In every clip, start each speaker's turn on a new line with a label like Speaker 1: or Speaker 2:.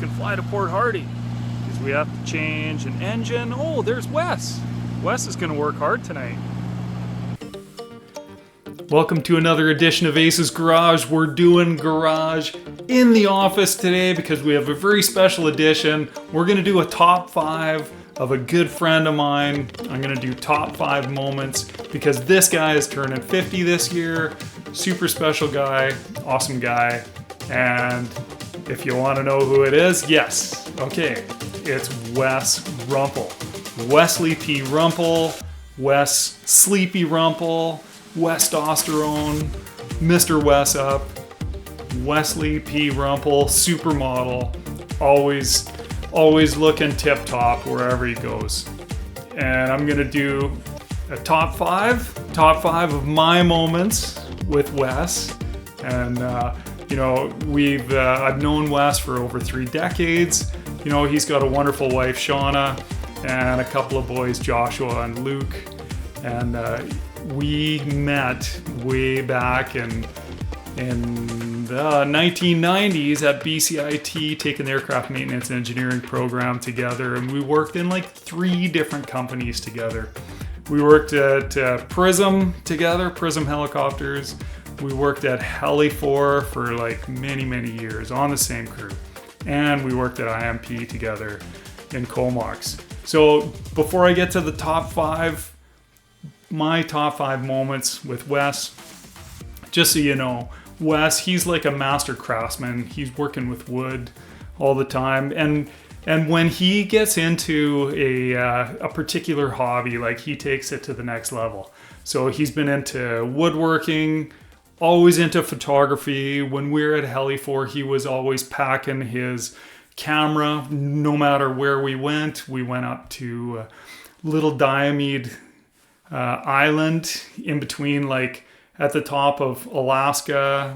Speaker 1: can fly to Port Hardy because we have to change an engine. Oh, there's Wes. Wes is going to work hard tonight. Welcome to another edition of Ace's Garage. We're doing garage in the office today because we have a very special edition. We're going to do a top 5 of a good friend of mine. I'm going to do top 5 moments because this guy is turning 50 this year. Super special guy, awesome guy. And if you want to know who it is, yes, okay, it's Wes Rumpel. Wesley P Rumpel, Wes Sleepy Rumpel, Westosterone, Mr. Wes Up, Wesley P Rumpel, supermodel, always looking tip top wherever he goes. And I'm gonna do a top five of my moments with Wes. And I've known Wes for over 3 decades. You know, he's got a wonderful wife, Shauna, and a couple of boys, Joshua and Luke. And we met way back in the 1990s at BCIT, taking the aircraft maintenance engineering program together, and we worked in like 3 different companies together. We worked at Prism together, Prism Helicopters. We worked at Heli4 for like many years on the same crew, and we worked at IMP together in Comox. So before I get to the top 5, my top 5 moments with Wes, just so you know, Wes, he's like a master craftsman. He's working with wood all the time, and when he gets into a particular hobby, like he takes it to the next level. So he's been into woodworking, always into photography. When we were at Heli4, he was always packing his camera no matter where we went. We went up to Little Diomede island in between, like at the top of Alaska,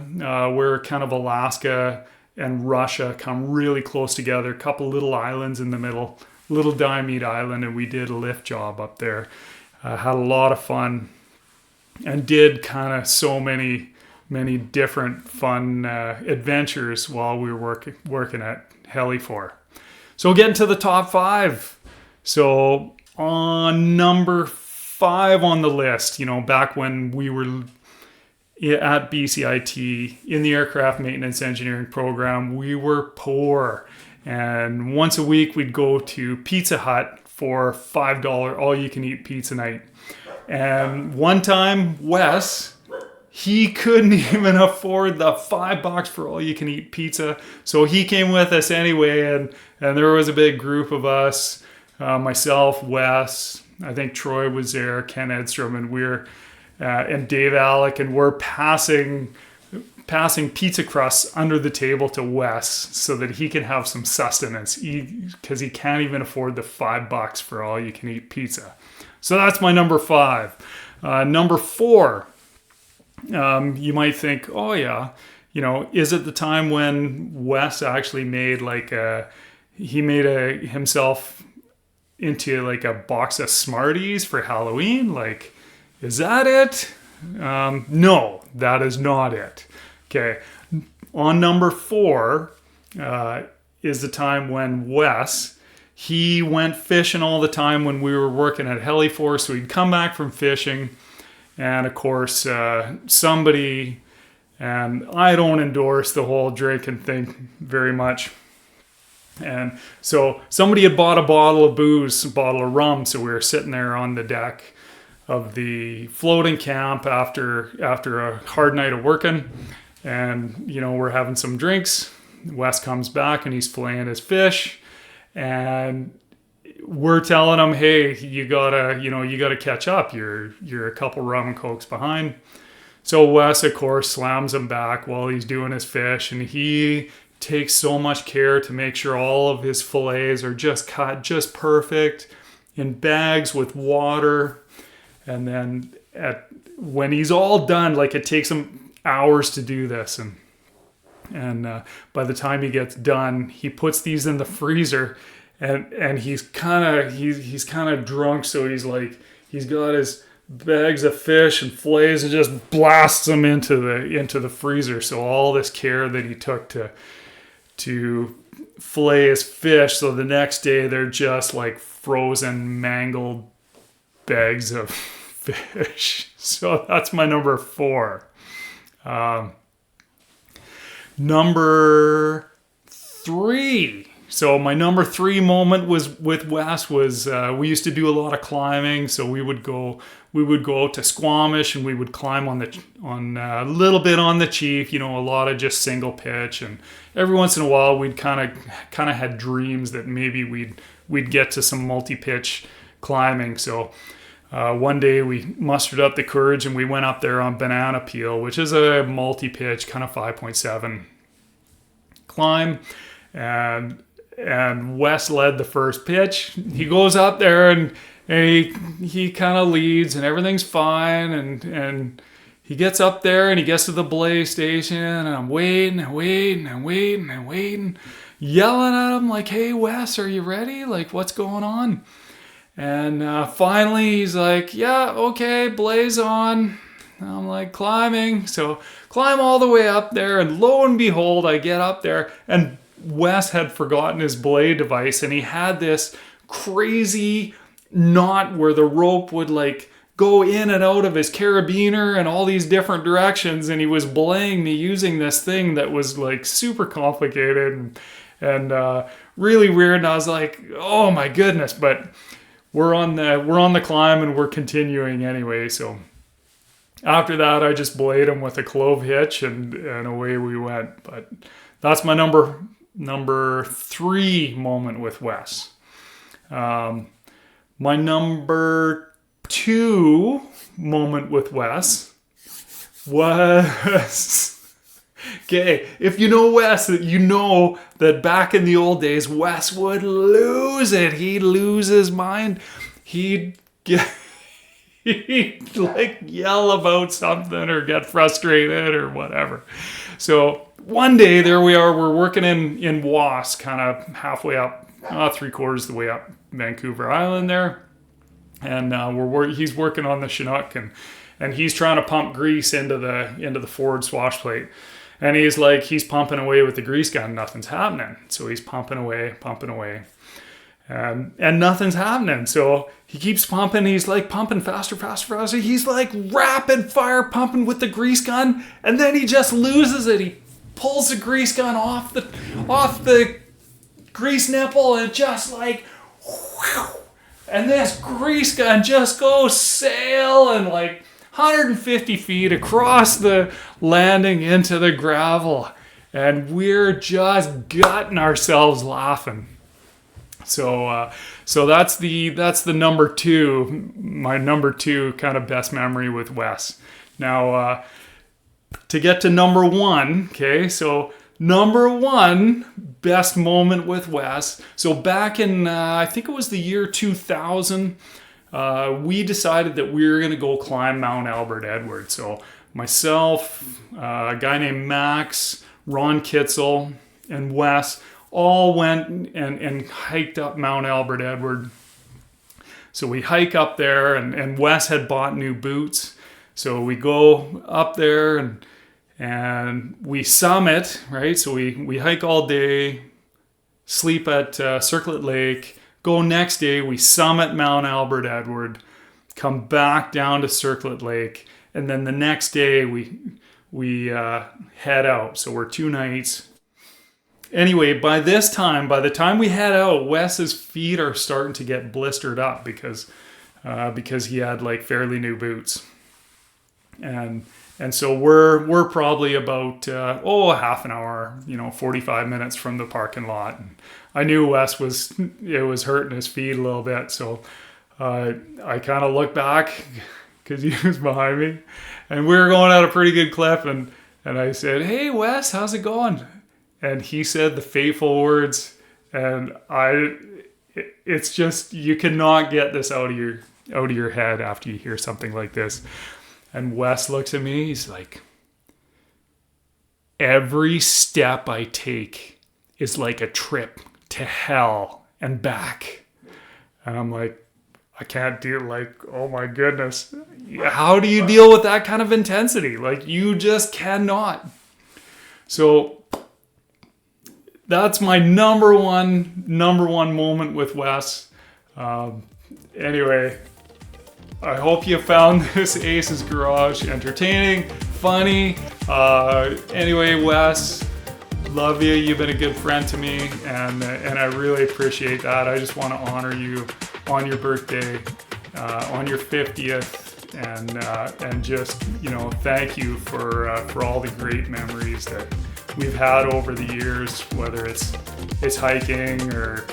Speaker 1: where kind of Alaska and Russia come really close together. A couple little islands in the middle, Little Diomede Island, and we did a lift job up there. Had a lot of fun and did kind of so many different fun adventures while we were working at Heli4. So getting to the top 5. So on number 5 on the list, you know, back when we were at BCIT in the aircraft maintenance engineering program, we were poor. And once a week we'd go to Pizza Hut for $5 all-you-can-eat pizza night. And one time, Wes, he couldn't even afford the $5 for all-you-can-eat pizza. So he came with us anyway, and there was a big group of us, myself, Wes, I think Troy was there, Ken Edstrom, and Dave Alec, and we're passing pizza crusts under the table to Wes so that he can have some sustenance, because he can't even afford the $5 for all you can eat pizza. So that's my number 5. Number 4, you might think, oh yeah, you know, is it the time when Wes actually made himself into like a box of Smarties for Halloween? Like, is that it? No, that is not it. Okay. On number 4 is the time when Wes, he went fishing all the time when we were working at Heli4. So he'd come back from fishing, and of course somebody, and I don't endorse the whole drinking thing very much, and so somebody had bought a bottle of booze, a bottle of rum. So we were sitting there on the deck of the floating camp after a hard night of working, and you know, we're having some drinks. Wes comes back and he's filleting his fish, and we're telling him, hey, you gotta catch up. You're a couple rum and cokes behind. So Wes, of course, slams him back while he's doing his fish, and he takes so much care to make sure all of his fillets are just cut just perfect in bags with water. And then when he's all done, like, it takes him hours to do this, and by the time he gets done, he puts these in the freezer, and he's kind of drunk, so he's got his bags of fish and fillets and just blasts them into the freezer. So all this care that he took to fillet his fish, so the next day they're just like frozen, mangled bags of fish. So that's my number 4. Number 3. So my number 3 moment was with Wes was we used to do a lot of climbing. So we would go out to Squamish and we would climb on a little bit on the Chief. A lot of just single pitch, and every once in a while we'd kind of had dreams that maybe we'd get to some multi-pitch climbing. So one day we mustered up the courage and we went up there on Banana Peel, which is a multi-pitch kind of 5.7 climb, and Wes led the first pitch. He goes up there and he kind of leads and everything's fine, and he gets up there and he gets to the belay station, and I'm waiting, yelling at him like, "Hey Wes, are you ready? Like, what's going on?" And finally he's like, "Yeah, okay, belay's on." I'm like, climbing. So climb all the way up there, and lo and behold, I get up there, and Wes had forgotten his belay device, and he had this crazy knot where the rope would like go in and out of his carabiner and all these different directions, and he was belaying me using this thing that was like super complicated and really weird. And I was like, oh my goodness, but we're on the climb and we're continuing anyway. So after that, I just belayed him with a clove hitch, and away we went. But that's my number 3 moment with Wes. My number 2 moment with Wes was, okay, if you know Wes, you know that back in the old days, Wes would lose it. He'd lose his mind. He'd like yell about something or get frustrated or whatever. So one day, there we are, we're working in WES, kind of halfway up, 3/4 the way up Vancouver Island there. And he's working on the Chinook, and he's trying to pump grease into the forward swash plate. And he's pumping away with the grease gun, nothing's happening. So he's pumping away. And nothing's happening. So he keeps pumping. He's like pumping faster. He's like rapid fire pumping with the grease gun. And then he just loses it. He pulls the grease gun off the grease nipple, and just like, whew, and this grease gun just goes sailing like 150 feet across the landing into the gravel. And we're just gutting ourselves laughing. So that's the number 2, my number 2 kind of best memory with Wes. Now, to get to number 1, okay, so number 1 best moment with Wes. So back in, I think it was the year 2000, we decided that we were going to go climb Mount Albert Edward. So myself, a guy named Max, Ron Kitzel, and Wes all went and hiked up Mount Albert Edward. So we hike up there, and Wes had bought new boots. So we go up there and we summit, right? So we hike all day, sleep at Circlet Lake, go next day, we summit Mount Albert Edward, come back down to Circlet Lake, and then the next day we head out. So we're 2 nights. Anyway, by the time we head out, Wes's feet are starting to get blistered up because he had like fairly new boots. And so we're probably about half an hour, 45 minutes from the parking lot. And I knew Wes was hurting his feet a little bit, so I kind of looked back because he was behind me, and we were going at a pretty good clip. And I said, "Hey Wes, how's it going?" And he said the fateful words, and it's just, you cannot get this out of your head after you hear something like this. And Wes looks at me, he's like, "Every step I take is like a trip to hell and back." And I'm like, I can't deal, like, oh my goodness. How do you deal with that kind of intensity? Like, you just cannot. So that's my number one moment with Wes. Anyway, I hope you found this Ace's Garage entertaining, funny. Anyway, Wes, love you. You've been a good friend to me, and I really appreciate that. I just want to honor you on your birthday, on your 50th, and just, you know, thank you for all the great memories that we've had over the years, whether it's hiking or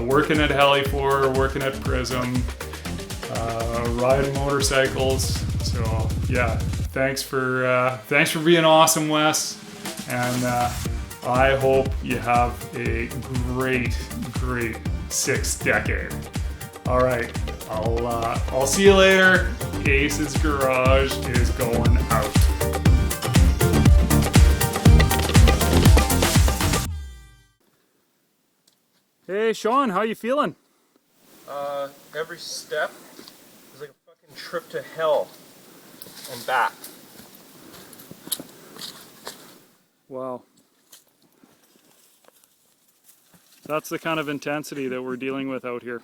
Speaker 1: working at Heli4 or working at Prism, riding motorcycles. So yeah, thanks for being awesome, Wes, and I hope you have a great 6th decade. All right, I'll see you later. Ace's Garage is going out. Hey Sean, how you feeling?
Speaker 2: Every step is like a fucking trip to hell and back.
Speaker 1: Wow. That's the kind of intensity that we're dealing with out here.